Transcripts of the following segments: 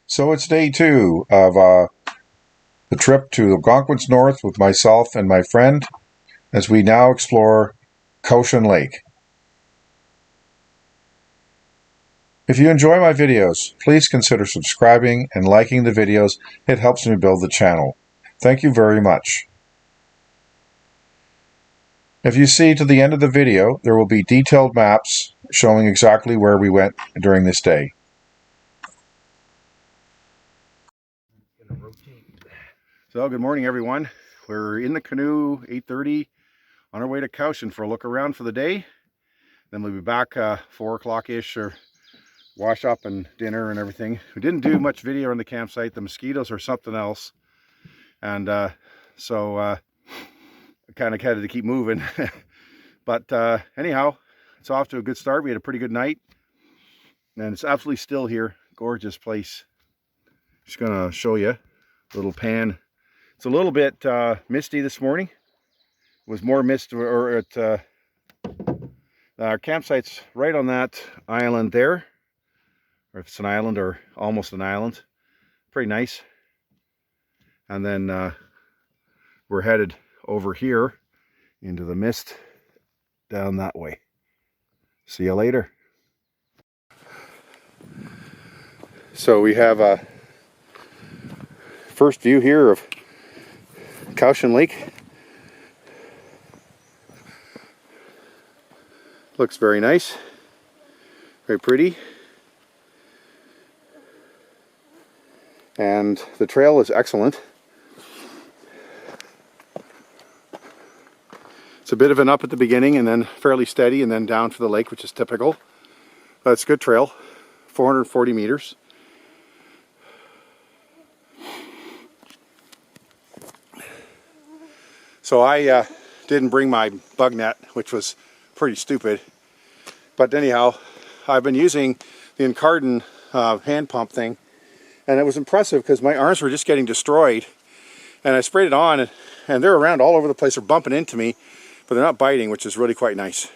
So it's day 2 of the trip to Algonquin's North with myself and my friend as we now explore Cauchon Lake. If you enjoy my videos, please consider subscribing and liking the videos. It helps me build the channel. Thank you very much. If you see to the end of the video, there will be detailed maps showing exactly where we went during this day. So good morning everyone. We're in the canoe, 8:30, on our way to Cauchon for a look around for the day. Then we'll be back 4 o'clock-ish or wash up and dinner and everything. We didn't do much video on the campsite. The mosquitoes are something else. And so I kind of had to keep moving. But anyhow, it's off to a good start. We had a pretty good night. And it's absolutely still here. Gorgeous place. Just going to show you a little pan. It's a little bit misty this morning. It was more mist or at our campsite's right on that island there. Or if it's an island or almost an island. Pretty nice. And then we're headed over here into the mist down that way. See you later. So we have a first view here of Cauchon Lake. Looks very nice, very pretty. And the trail is excellent. It's a bit of an up at the beginning and then fairly steady and then down to the lake, which is typical. But it's a good trail, 440 meters. So I didn't bring my bug net, which was pretty stupid. But anyhow, I've been using the Incardin hand pump thing. And it was impressive because my arms were just getting destroyed. And I sprayed it on and they're around all over the place. They're bumping into me, but they're not biting, which is really quite nice.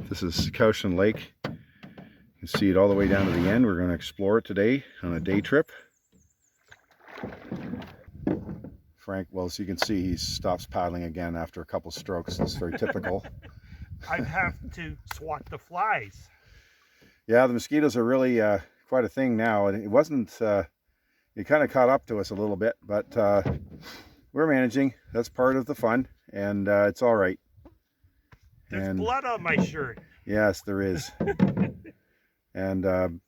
This is Cauchon Lake. You can see it all the way down to the end. We're going to explore it today on a day trip. Frank, well, as you can see, he stops paddling again after a couple strokes. That's very typical. I have to swat the flies. Yeah, the mosquitoes are really quite a thing now. And it wasn't, it kind of caught up to us a little bit, but we're managing. That's part of the fun, and it's all right. There's blood on my shirt. Yes, there is. And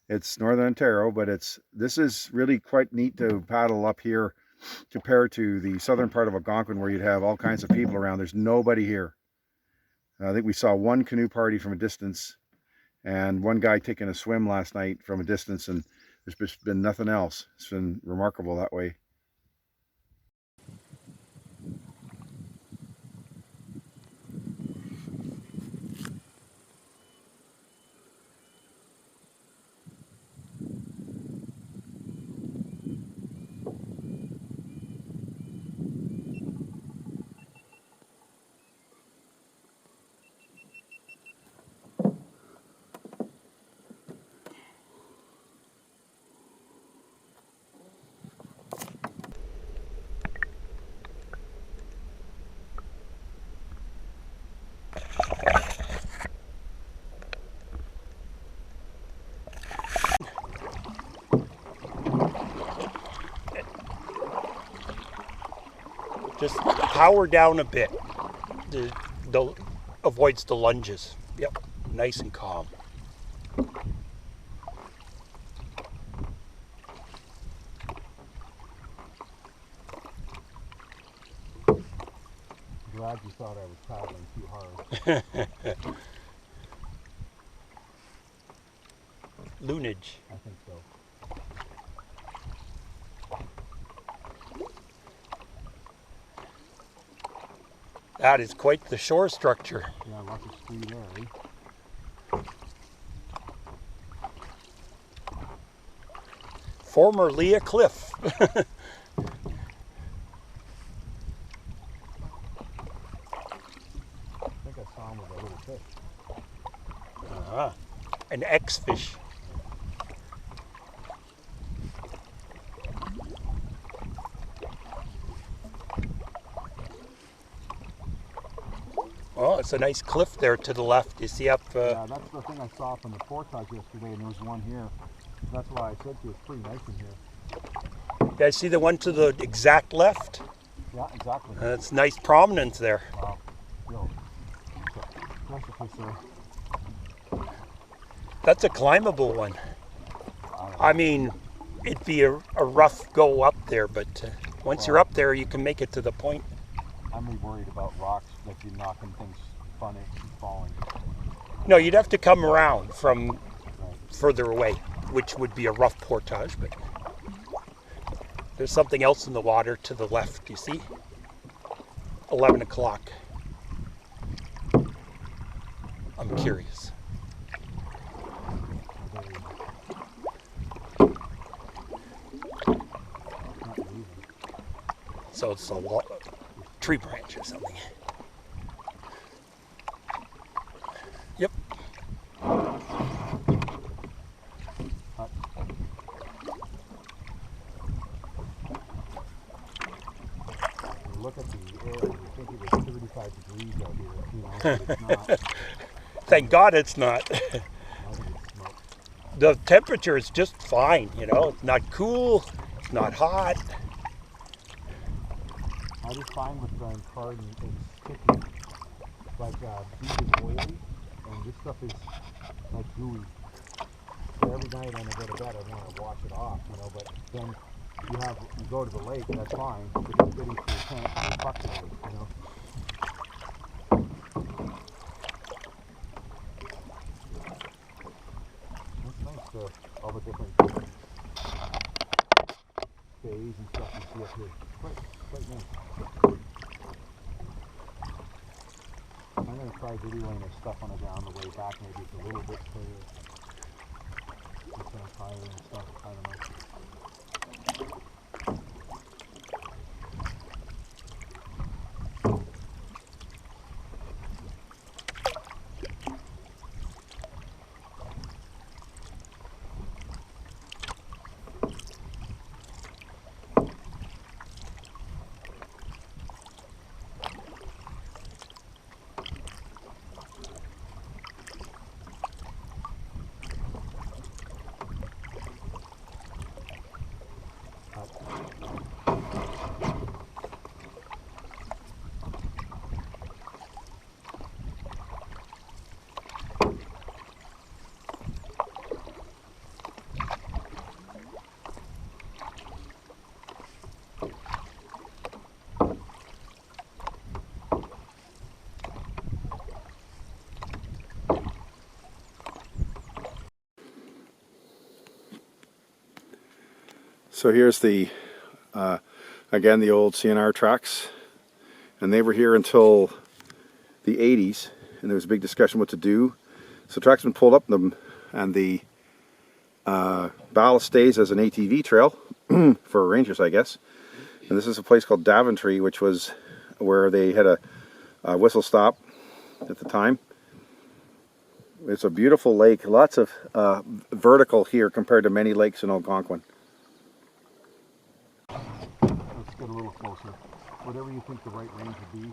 it's Northern Ontario, but this is really quite neat to paddle up here compared to the southern part of Algonquin where you'd have all kinds of people around. There's nobody here. I think we saw one canoe party from a distance and one guy taking a swim last night from a distance, and there's just been nothing else. It's been remarkable that way. Just power down a bit. Avoids the lunges. Yep, nice and calm. Glad you thought I was paddling too hard. Lunage. I think so. That is quite the shore structure. Yeah, lots of scree there, eh? Formerly a cliff. I think I saw him with a little fish. An X-fish. Oh, it's a nice cliff there to the left. You see up... Yeah, that's the thing I saw up in the portage yesterday, and there was one here. That's why I said to you, it's pretty nice in here. Yeah, see the one to the exact left? Yeah, exactly. It's nice prominence there. Wow. Yo, precipice there. That's a climbable one. I mean, it'd be a rough go up there, but once you're up there, you can make it to the point. I'm really worried about rocks, like you knocking things funny and falling. No, you'd have to come around from further away, which would be a rough portage, but there's something else in the water to the left, you see? 11 o'clock. I'm curious. So it's a tree branch or something. Yep. Look at the air, you think it was 35 degrees out here, you know, but it's not. Thank God it's not. I think it's smoke. The temperature is just fine, you know. It's not cool, it's not hot. I just find with card and it's sticky. Like beef is oily, and this stuff is like gooey. So every night when I go to bed, I want to wash it off, you know. But then you go to the lake, that's fine. If it's getting to your tent, you fuck it, you know. It's nice, all the different bays and stuff you see up here. Quite nice. I'm going to try videoing the stuff on the ground the way back. Maybe it's a little bit clearer. It's higher and stuff. I don't know. So here's the, again, the old CNR tracks, and they were here until the 80s, and there was a big discussion what to do. So tracks been pulled up them, and the ballast stays as an ATV trail for rangers, I guess. And this is a place called Daventry, which was where they had a whistle stop at the time. It's a beautiful lake, lots of vertical here compared to many lakes in Algonquin. Let's get a little closer. Whatever you think the right range would be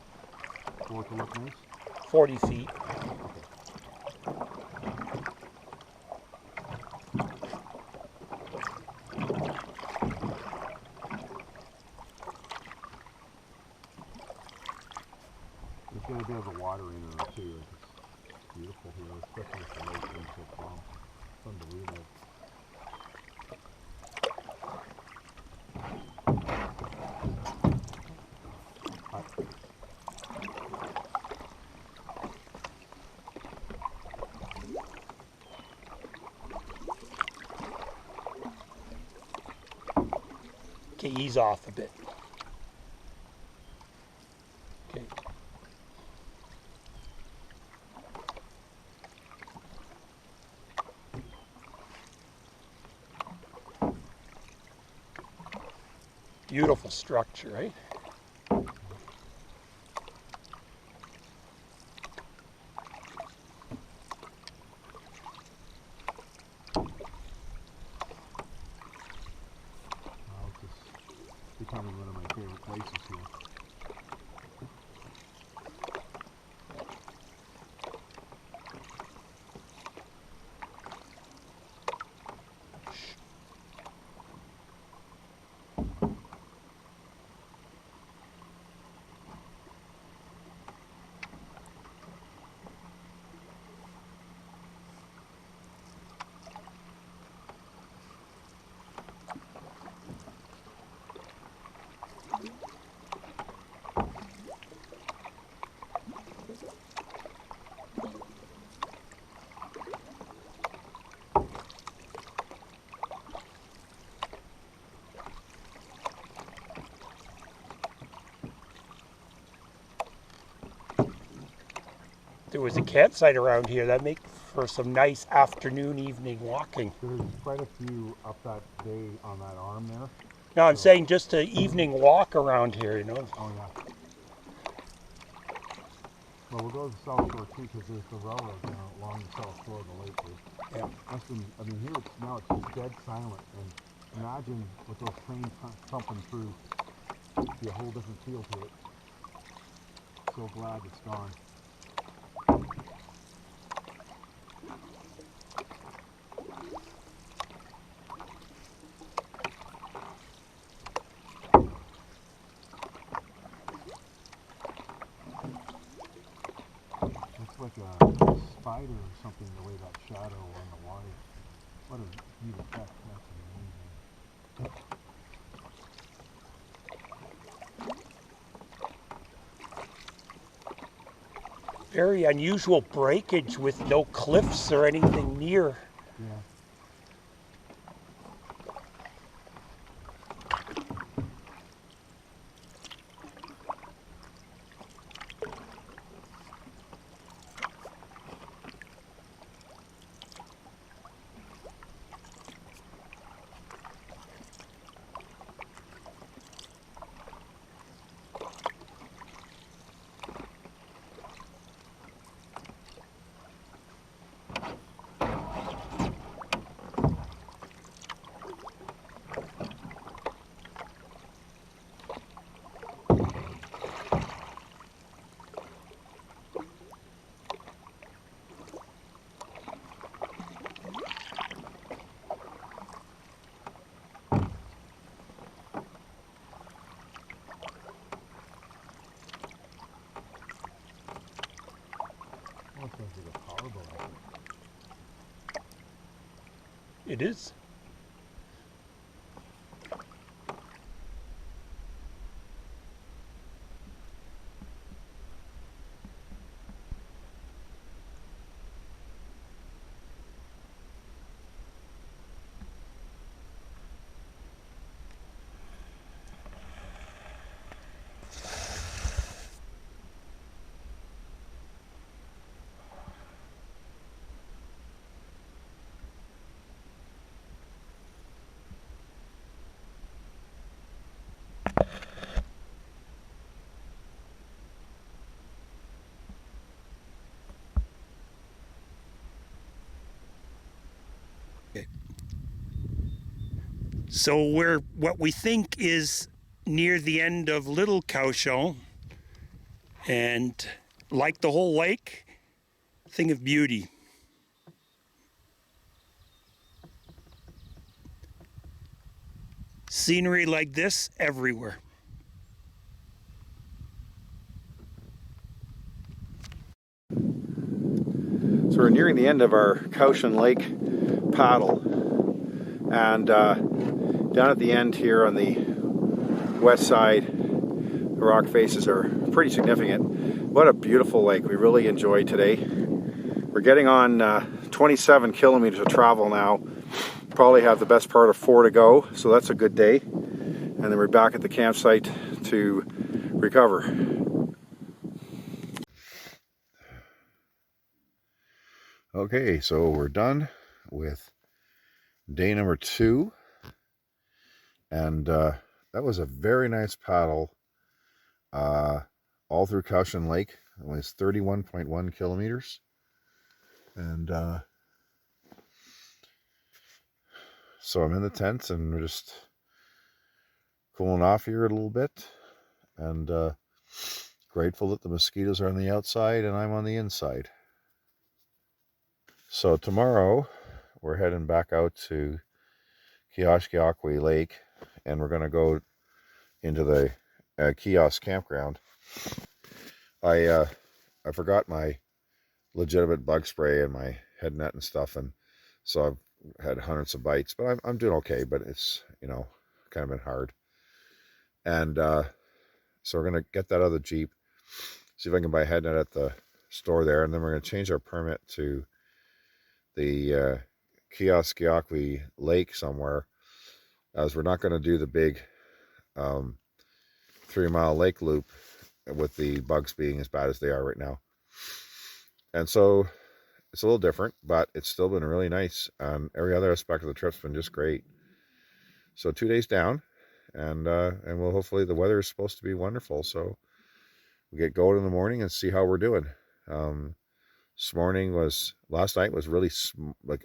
for it to look nice. 40 feet. There's got a bit of a water in there too. It's beautiful here, especially with the lake being so calm. It's unbelievable. Okay, ease off a bit. Okay. Beautiful structure, right? It's becoming one of my favorite places here. There was a campsite around here that make for some nice afternoon, evening walking. There's quite a few up that day on that arm there. No, I'm saying just an evening walk around here, you know. Oh yeah. Well, we'll go to the South Shore too because there's the railroad down along the South Shore of the lake. Yeah. I mean, here now it's just dead silent, and imagine with those trains thumping through, it'd be a whole different feel to it. So glad it's gone. Looks like a spider or something, the way that shadow on the water. What a neat effect. That's amazing. Very unusual breakage with no cliffs or anything near. Yeah. It is. So we're what we think is near the end of Little Cauchon, and like the whole lake, thing of beauty. Scenery like this everywhere. So we're nearing the end of our Cauchon Lake paddle, and down at the end here on the west side, the rock faces are pretty significant. What a beautiful lake. We really enjoyed today. We're getting on 27 kilometers of travel now. Probably have the best part of 4 to go, so that's a good day. And then we're back at the campsite to recover. Okay, so we're done with day number 2, and that was a very nice paddle all through Cauchon Lake. It was 31.1 kilometers. And so I'm in the tent and we're just cooling off here a little bit. And grateful that the mosquitoes are on the outside and I'm on the inside. So tomorrow we're heading back out to Cauchon Lake, and we're going to go into the kiosk campground. I forgot my legitimate bug spray and my head net and stuff, and so I've had hundreds of bites, but I'm doing okay. But it's, you know, kind of been hard, and so we're gonna get that out of the Jeep, see if I can buy a head net at the store there, and then we're gonna change our permit to the Cauchon Lake somewhere, as we're not going to do the big 3-mile lake loop with the bugs being as bad as they are right now. And so it's a little different, but it's still been really nice. Every other aspect of the trip's been just great. So 2 days down, and we'll hopefully, the weather is supposed to be wonderful, so we get going in the morning and see how we're doing. Last night was really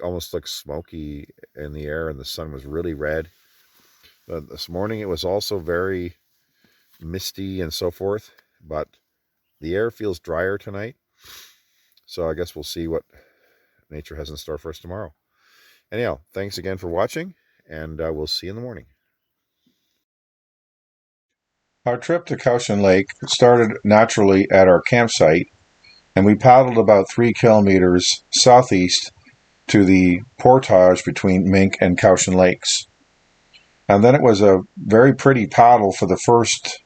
almost like smoky in the air, and the sun was really red. But this morning it was also very misty and so forth, but the air feels drier tonight. So I guess we'll see what nature has in store for us tomorrow. Anyhow, thanks again for watching, and we'll see you in the morning. Our trip to Cauchon Lake started naturally at our campsite, and we paddled about 3 kilometers southeast to the portage between Mink and Cauchon Lakes. And then it was a very pretty paddle for the first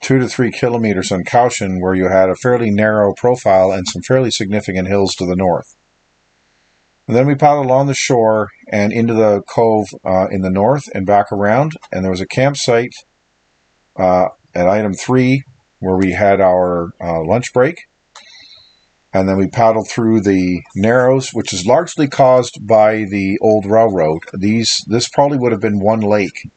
2 to 3 kilometers on Cauchon, where you had a fairly narrow profile and some fairly significant hills to the north. And then we paddled along the shore and into the cove in the north and back around, and there was a campsite at item 3 where we had our lunch break. And then we paddled through the narrows, which is largely caused by the old railroad. This probably would have been one lake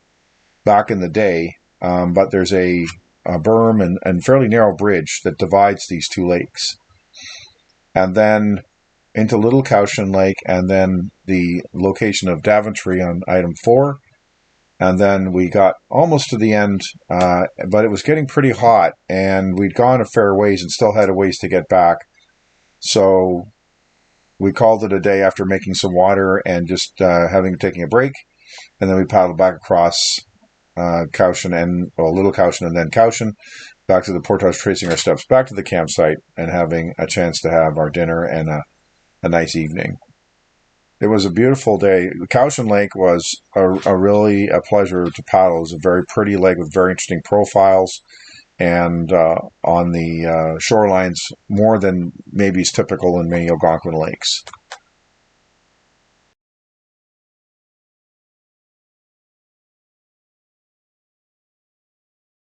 back in the day, but there's a berm and fairly narrow bridge that divides these 2 lakes. And then into Little Cauchon Lake, and then the location of Daventry on item 4. And then we got almost to the end, but it was getting pretty hot, and we'd gone a fair ways and still had a ways to get back. So we called it a day after making some water and just taking a break. And then we paddled back across Cauchon Little Cauchon and then Cauchon, back to the portage, tracing our steps back to the campsite and having a chance to have our dinner and a nice evening. It was a beautiful day. Cauchon Lake was really a pleasure to paddle. It was a very pretty lake with very interesting profiles, and on the shorelines more than maybe is typical in many Algonquin lakes.